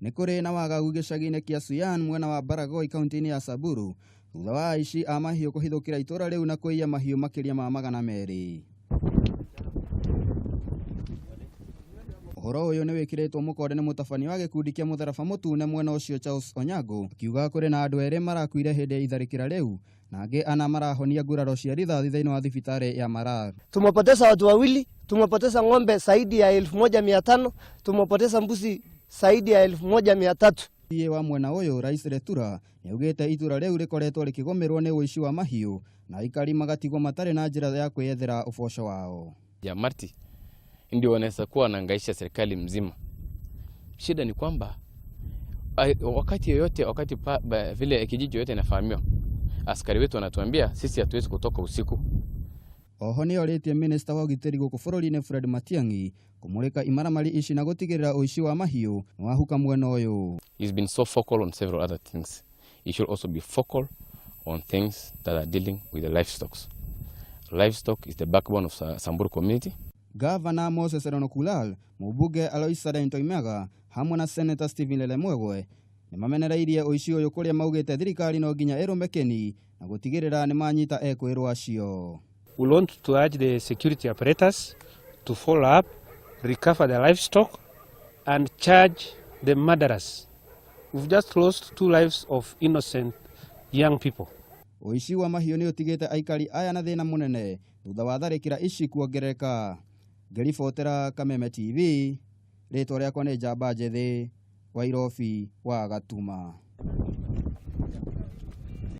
Nĩ kũrĩ na wagagu gicagi-ini kia Suyan mwena wa Baragoi kaunti-ini ya Samburu thutha wa aici a mahiu kuhithukira itura riu na kuiya mahiu makiria ma magana meeri. Ũhoro ũyũ nĩ wĩkĩrĩtwo mũkonde nĩ mũtabania wa gikundi kia mutharaba mutune mwena ucio Charles Onyango, akiuga kũrĩ na andũ erĩ marakuire hĩndĩ ya itharikira rĩu na angĩ ana marahonia nguraro cia rithathi thĩinĩ wa thibitari ya Mararal. Tumepoteza watu wawili, tumepoteza ng'ombe zaidi ya 1500, tumepoteza mbuzi zaidi ya 1300. Iye wa mwena ũyũ Rais Retura nĩaugĩte itura rĩu rĩkoretwo rĩkĩgomerwo nĩ ũici wa mahiu na aikari magatigwo matarĩ na njĩra ya kwĩyethera ũboco wao. Marti ndio wanaweza kuwa wanahangaisha serikali mzima. Shida ni kwamba wakati vile kijiji yote inafahamiwa, askari wetu wanatuambia sisi hatuwezi kutoka usiku. Oho nĩ orĩtie Minister wa ũgitĩri gũkũ bũrũri-inĩ Fred Matiang'i kũmũrĩka imaramari ici na gũtigĩrĩra ũici wa mahiu nĩ wahuka mwena ũyũ. He's been so focal on several other things. He should also be focal on things that are dealing with the livestock. Livestock is the backbone of Samburu community. Governor Moses Kulal, mũmbunge Aloisa Ntoimaga hamwe na Senator Stephen Lelemwegwe nĩ mamenereirie ũici ũyũ kũrĩa maugĩte thirikari no nginya ĩrũme na gũtigĩrĩra nĩ manyita ekwĩrwo acio. We want to urge the security apparatus to follow up, recover the livestock and charge the murderers. We've just lost 2 lives of innocent young people. Ũici wa mahiũ nĩ ũtigĩte aikari aya na thĩna mũnene thutha wa tharĩkĩra ici kuongereka. Ngeribotera Kameme TV, rĩtwa rĩakwa nĩ Njamba Njethĩ wa Irobi wa Gatuma.